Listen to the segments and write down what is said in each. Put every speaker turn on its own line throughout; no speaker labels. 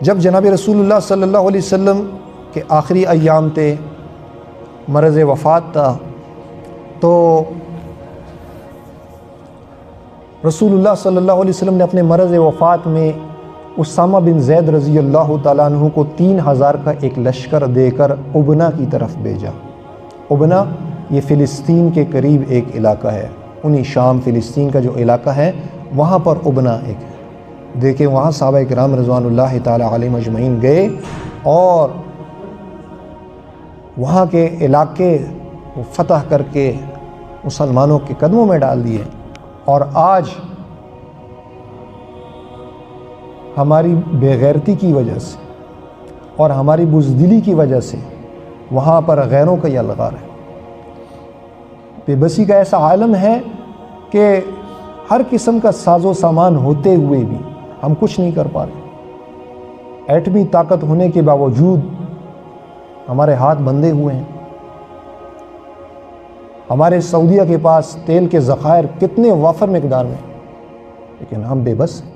جب جناب رسول اللہ صلی اللہ علیہ وسلم کے آخری ایام تھے، مرض وفات تھا، تو رسول اللہ صلی اللہ علیہ وسلم نے اپنے مرض وفات میں اسامہ بن زید رضی اللہ تعالیٰ عنہ کو 3000 کا ایک لشکر دے کر ابنا کی طرف بھیجا۔ ابنا یہ فلسطین کے قریب ایک علاقہ ہے، انہی شام فلسطین کا جو علاقہ ہے وہاں پر ابنا ایک ہے۔ دیکھیں وہاں صحابہ کرام رضوان اللہ تعالیٰ علیہ مجمعین گئے اور وہاں کے علاقے فتح کر کے مسلمانوں کے قدموں میں ڈال دیے، اور آج ہماری بے غیرتی کی وجہ سے اور ہماری بزدلی کی وجہ سے وہاں پر غیروں کا یہ الغار ہے۔ بے بسی کا ایسا عالم ہے کہ ہر قسم کا ساز و سامان ہوتے ہوئے بھی ہم کچھ نہیں کر پا رہے۔ ایٹمی طاقت ہونے کے باوجود ہمارے ہاتھ بندھے ہوئے ہیں۔ ہمارے سعودیہ کے پاس تیل کے ذخائر کتنے وافر مقدار میں، لیکن ہم بے بس ہیں۔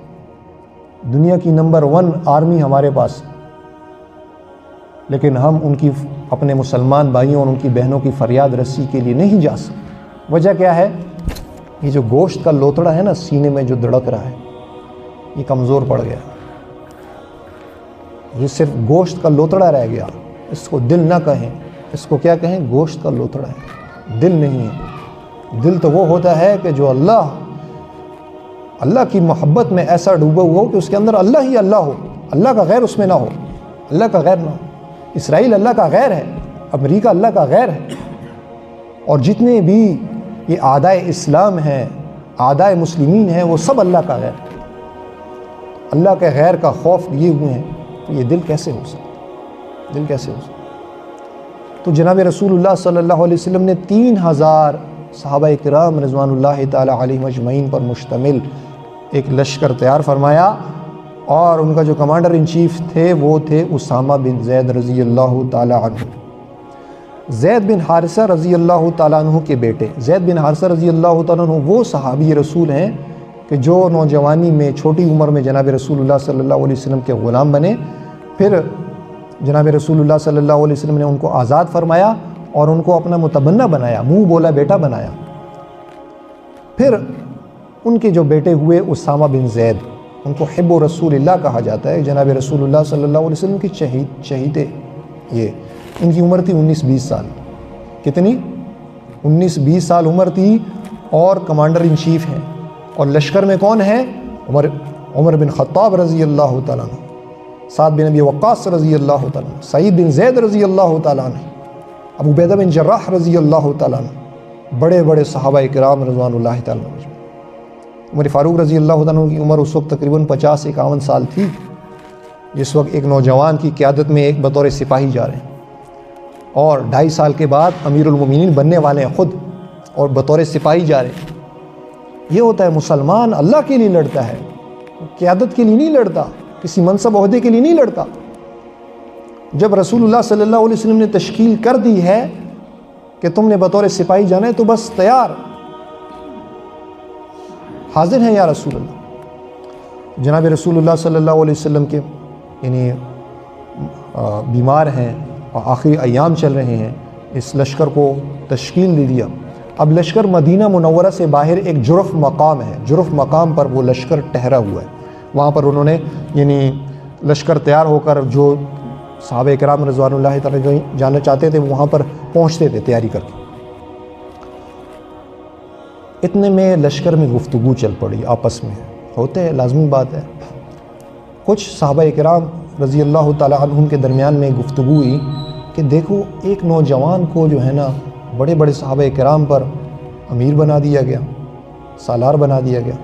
دنیا کی نمبر 1 آرمی ہمارے پاس، لیکن ہم ان کی اپنے مسلمان بھائیوں اور ان کی بہنوں کی فریاد رسی کے لیے نہیں جا سکتے۔ وجہ کیا ہے؟ یہ جو گوشت کا لوتڑا ہے نا سینے میں جو دھڑک رہا ہے، یہ کمزور پڑ گیا، یہ صرف گوشت کا لوتڑا رہ گیا۔ اس کو دل نہ کہیں، اس کو کیا کہیں؟ گوشت کا لوتڑا ہے، دل نہیں ہے۔ دل تو وہ ہوتا ہے کہ جو اللہ کی محبت میں ایسا ڈوبا ہوا ہو کہ اس کے اندر اللہ ہی اللہ ہو، اللہ کا غیر اس میں نہ ہو، اللہ کا غیر نہ ہو۔ اسرائیل اللہ کا غیر ہے، امریکہ اللہ کا غیر ہے، اور جتنے بھی یہ اعدائے اسلام ہیں، اعدائے مسلمین ہیں، وہ سب اللہ کا غیر ہے۔ اللہ کے غیر کا خوف لیے ہوئے ہیں، تو یہ دل کیسے ہو سکتا؟ دل کیسے ہو سکتا؟ تو جناب رسول اللہ صلی اللہ علیہ وسلم نے 3000 صحابہ کرام رضوان اللہ تعالی علیہ مجمعین پر مشتمل ایک لشکر تیار فرمایا، اور ان کا جو کمانڈر ان چیف تھے وہ تھے اسامہ بن زید رضی اللہ تعالی عنہ۔ زید بن حارثہ رضی اللہ تعالیٰ عنہ کے بیٹے، زید بن حارثہ رضی اللہ تعالیٰ عنہ وہ صحابی رسول ہیں کہ جو نوجوانی میں چھوٹی عمر میں جناب رسول اللہ صلی اللہ علیہ وسلم کے غلام بنے، پھر جناب رسول اللہ صلی اللہ علیہ وسلم نے ان کو آزاد فرمایا اور ان کو اپنا متبنہ بنایا، منہ بولا بیٹا بنایا۔ پھر ان کے جو بیٹے ہوئے اسامہ بن زید، ان کو حب رسول اللہ کہا جاتا ہے، جناب رسول اللہ صلی اللہ علیہ وسلم کی شہیدے۔ یہ ان کی عمر تھی 19-20 سال۔ کتنی؟ 19-20 سال عمر تھی، اور کمانڈر ان چیف ہیں، اور لشکر میں کون ہے؟ عمر بن خطاب رضی اللہ تعالیٰ عنہ، سعد بن ابی وقاص رضی اللہ تعالیٰ عنہ، سعید بن زید رضی اللہ تعالیٰ عنہ، ابو عبیدہ بن جراح رضی اللہ تعالیٰ عنہ، بڑے بڑے صحابہ کرام رضوان اللہ تعالیٰ عنہ۔ عمر فاروق رضی اللہ تعالیٰ عنہ کی عمر اس وقت تقریباً 50-51 سال تھی، جس وقت ایک نوجوان کی قیادت میں ایک بطور سپاہی جا رہے ہیں، اور 2.5 سال کے بعد امیر المومنین بننے والے ہیں خود، اور بطور سپاہی جا رہے ہیں۔ یہ ہوتا ہے مسلمان اللہ کے لیے لڑتا ہے، قیادت کے لیے نہیں لڑتا، کسی منصب عہدے کے لیے نہیں لڑتا۔ جب رسول اللہ صلی اللہ علیہ وسلم نے تشکیل کر دی ہے کہ تم نے بطور سپاہی جانا ہے، تو بس تیار، حاضر ہیں یا رسول اللہ۔ جناب رسول اللہ صلی اللہ علیہ وسلم کے یعنی بیمار ہیں اور آخری ایام چل رہے ہیں، اس لشکر کو تشکیل دے دیا۔ اب لشکر مدینہ منورہ سے باہر ایک جرف مقام ہے، جرف مقام پر وہ لشکر ٹھہرا ہوا ہے، وہاں پر انہوں نے یعنی لشکر تیار ہو کر جو صحابہ کرام رضوان اللہ تعالیٰ جو جانا چاہتے تھے وہاں پر پہنچتے تھے تیاری کر کے۔ اتنے میں لشکر میں گفتگو چل پڑی، آپس میں ہوتے ہیں، لازمی بات ہے۔ کچھ صحابہ کرام رضی اللہ تعالیٰ عنہم کے درمیان میں گفتگو ہوئی کہ دیکھو ایک نوجوان کو جو ہے نا بڑے بڑے صحابہ کرام پر امیر بنا دیا گیا، سالار بنا دیا گیا۔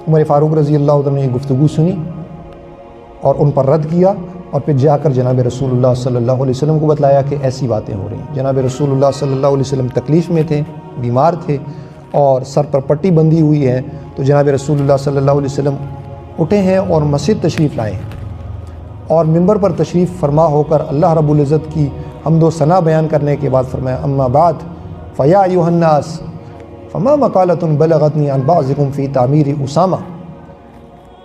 عمر فاروق رضی اللہ عنہ نے یہ گفتگو سنی اور ان پر رد کیا، اور پھر جا کر جناب رسول اللہ صلی اللہ علیہ وسلم کو بتلایا کہ ایسی باتیں ہو رہی ہیں۔ جناب رسول اللہ صلی اللہ علیہ وسلم تکلیف میں تھے، بیمار تھے، اور سر پر پٹی بندھی ہوئی ہے، تو جناب رسول اللہ صلی اللہ علیہ وسلم اٹھے ہیں اور مسجد تشریف لائے ہیں، اور منبر پر تشریف فرما ہو کر اللہ رب العزت کی حمد و ثنا بیان کرنے کے بعد فرمایا اما بعد فیا ایھا الناس فما مقالۃ بلغتنی عن بعضکم فی تعمیر اسامہ۔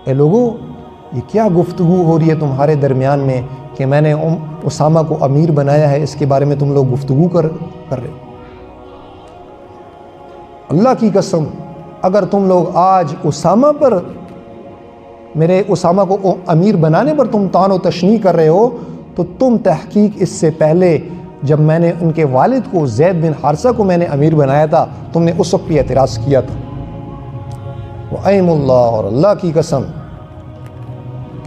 اے لوگو، یہ کیا گفتگو ہو رہی ہے تمہارے درمیان میں کہ میں نے اسامہ کو امیر بنایا ہے، اس کے بارے میں تم لوگ گفتگو کر رہے ہو؟ اللہ کی قسم اگر تم لوگ آج اسامہ پر، میرے اسامہ کو امیر بنانے پر تم طعن و تشنیع کر رہے ہو، تو تم تحقیق اس سے پہلے جب میں نے ان کے والد کو زید بن حارثہ کو میں نے امیر بنایا تھا، تم نے اس وقت بھی اعتراض کیا تھا۔ وَأَيْمُ اللَّهِ، اور اللہ کی قسم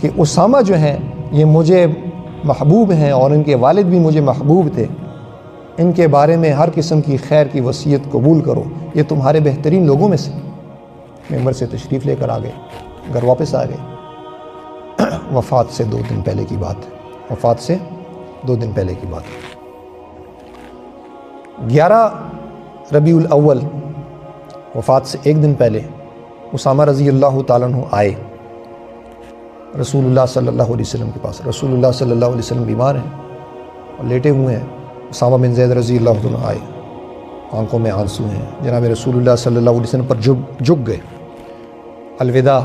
کہ اسامہ جو ہیں یہ مجھے محبوب ہیں اور ان کے والد بھی مجھے محبوب تھے، ان کے بارے میں ہر قسم کی خیر کی وصیت قبول کرو، یہ تمہارے بہترین لوگوں میں سے۔ ممبر سے تشریف لے کر آ گئے، گھر واپس آ گئے۔ وفات سے 2 دن پہلے کی بات ہے، وفات سے 2 دن پہلے کی بات ہے۔ 11 ربیع الاول، وفات سے 1 دن پہلے اسامہ رضی اللہ تعالیٰ عنہ آئے رسول اللہ صلی اللہ علیہ وسلم کے پاس۔ رسول اللہ صلی اللہ علیہ وسلم بیمار ہیں اور لیٹے ہوئے ہیں۔ اسامہ بن زید رضی اللہ عنہ آئے، آنکھوں میں آنسو ہیں، جناب رسول اللہ صلی اللہ علیہ وسلم پر جھک گئے، الوداع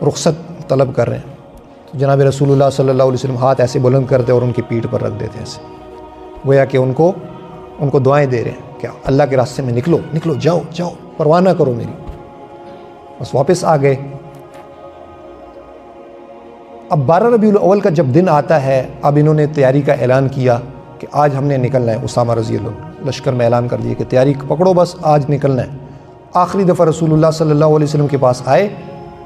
رخصت طلب کر رہے ہیں۔ تو جناب رسول اللہ صلی اللہ علیہ وسلم ہاتھ ایسے بلند کرتے اور ان کی پیٹھ پر رکھ دیتے ایسے، گویا کہ ان کو دعائیں دے رہے ہیں کہ اللہ کے راستے میں نکلو، جاؤ، پرواہ نہ کرو میری۔ بس واپس آ گئے۔ اب 12 ربیع الاول کا جب دن آتا ہے، اب انہوں نے تیاری کا اعلان کیا کہ آج ہم نے نکلنا ہے۔ اسامہ رضی اللہ عنہ لشکر میں اعلان کر دیا کہ تیاری پکڑو، بس آج نکلنا ہے۔ آخری دفعہ رسول اللہ صلی اللہ علیہ وسلم کے پاس آئے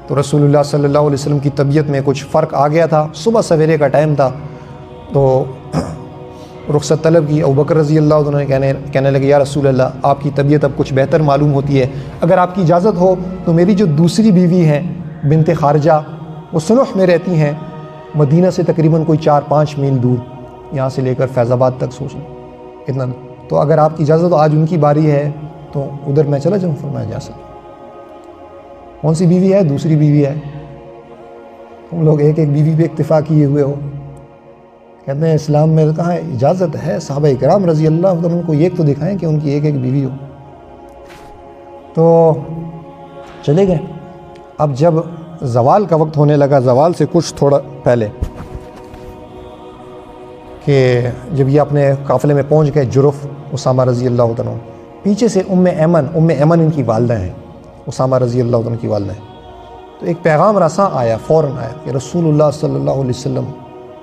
تو رسول اللہ صلی اللہ علیہ وسلم کی طبیعت میں کچھ فرق آ گیا تھا، صبح سویرے کا ٹائم تھا، تو رخصت طلب کی۔ ابوبکر رضی اللہ عنہ نے کہنے لگے یا رسول اللہ، آپ کی طبیعت اب کچھ بہتر معلوم ہوتی ہے، اگر آپ کی اجازت ہو تو میری جو دوسری بیوی ہیں بنت خارجہ، وہ سنح میں رہتی ہیں، مدینہ سے تقریباً کوئی 4-5 میل دور، یہاں سے لے کر فیض آباد تک سوچ لیں اتنا، تو اگر آپ کی اجازت ہو آج ان کی باری ہے تو ادھر میں چلا جاؤں؟ فرمایا جا سکتا۔ کون سی بیوی ہے؟ دوسری بیوی ہے۔ ہم لوگ ایک بیوی پہ اکتفا کیے ہوئے ہو، کہتے ہیں اسلام میں کہاں اجازت ہے، صحابہ کرام رضی اللہ عنہ کو ایک تو دکھائیں کہ ان کی ایک بیوی ہو۔ تو چلے گئے۔ اب جب زوال کا وقت ہونے لگا، زوال سے کچھ تھوڑا پہلے، کہ جب یہ اپنے قافلے میں پہنچ گئے جرف، اسامہ رضی اللہ عنہ، پیچھے سے ام ایمن ان کی والدہ ہیں، اسامہ رضی اللہ عنہ کی والدہ ہیں۔ تو ایک پیغام رساں آیا، فوراً آیا کہ رسول اللہ صلی اللہ علیہ وسلم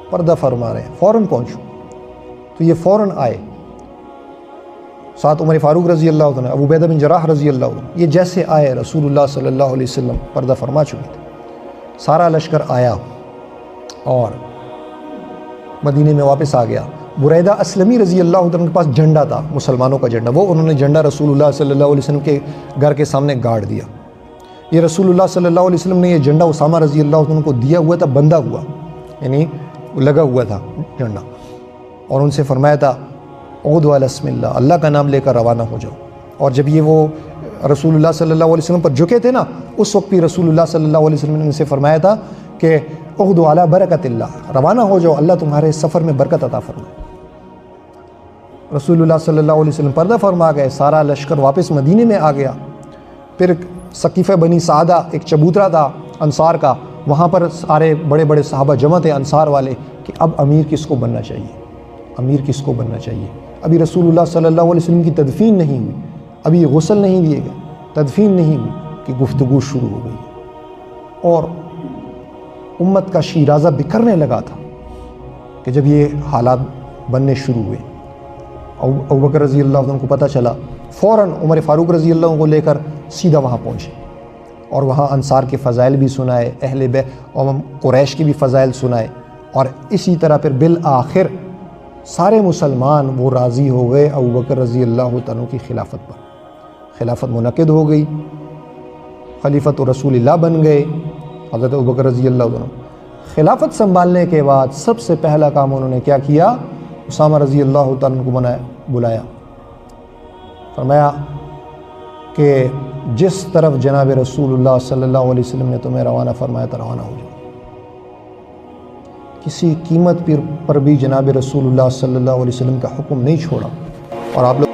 پردہ فرما رہے ہیں، فوراً پہنچو۔ تو یہ فوراً آئے، ساتھ عمر فاروق رضی اللہ عنہ، ابو عبیدہ بن جراح رضی اللہ عنہ، یہ جیسے آئے رسول اللہ صلی اللہ علیہ وسلم پردہ فرما چکے تھے۔ سارا لشکر آیا اور مدینے میں واپس آ گیا۔ بریدہ اسلمی رضی اللہ عنہ کے پاس جھنڈا تھا، مسلمانوں کا جھنڈا، وہ انہوں نے جھنڈا رسول اللہ صلی اللہ علیہ وسلم کے گھر کے سامنے گاڑ دیا۔ یہ رسول اللہ صلی اللہ علیہ وسلم نے یہ جھنڈا اسامہ رضی اللہ عنہ کو دیا ہوا تھا، بندھا ہوا، یعنی لگا ہوا تھا جھنڈا، اور ان سے فرمایا تھا اغدوا علی اسم اللہ، اللہ کا نام لے کر روانہ ہو جاؤ۔ اور جب یہ وہ رسول اللہ صلی اللہ علیہ وسلم پر جھکے تھے نا، اس وقت بھی رسول اللہ صلی اللہ علیہ وسلم نے ان سے فرمایا تھا کہ اغدوا علی برکت اللہ، روانہ ہو جاؤ، اللہ تمہارے سفر میں برکت عطا فرمائے۔ رسول اللہ صلی اللہ علیہ وسلم پردہ فرما گئے، سارا لشکر واپس مدینے میں آ گیا۔ پھر ثقیفہ بنی سعدہ ایک چبوترا تھا انصار کا، وہاں پر سارے بڑے بڑے صحابہ جمع تھے انصار والے کہ اب امیر کس کو بننا چاہیے، امیر کس کو بننا چاہیے۔ ابھی رسول اللہ صلی اللہ علیہ وسلم کی تدفین نہیں ہوئی، ابھی غسل نہیں دیے گئے، تدفین نہیں ہوئی کہ گفتگو شروع ہو گئی، اور امت کا شیرازہ بکھرنے لگا تھا کہ جب یہ حالات بننے شروع ہوئے، ابوبکر رضی اللہ عنہ کو پتہ چلا، فوراً عمر فاروق رضی اللہ عنہ کو لے کر سیدھا وہاں پہنچے، اور وہاں انصار کے فضائل بھی سنائے، اہل بیت اور قریش کی بھی فضائل سنائے، اور اسی طرح پھر بالآخر سارے مسلمان وہ راضی ہو گئے ابوبکر رضی اللہ عنہ کی خلافت پر۔ خلافت منعقد ہو گئی، خلیفۃ رسول اللہ بن گئے حضرت ابوبکر رضی اللہ عنہ۔ خلافت سنبھالنے کے بعد سب سے پہلا کام انہوں نے کیا کیا؟ اسامہ رضی اللہ عنہ کو بلایا، فرمایا کہ جس طرف جناب رسول اللہ صلی اللہ علیہ وسلم نے تمہیں روانہ فرمایا تو روانہ ہو جاؤ، کسی قیمت پر بھی جناب رسول اللہ صلی اللہ علیہ وسلم کا حکم نہیں چھوڑا۔ اور آپ لوگ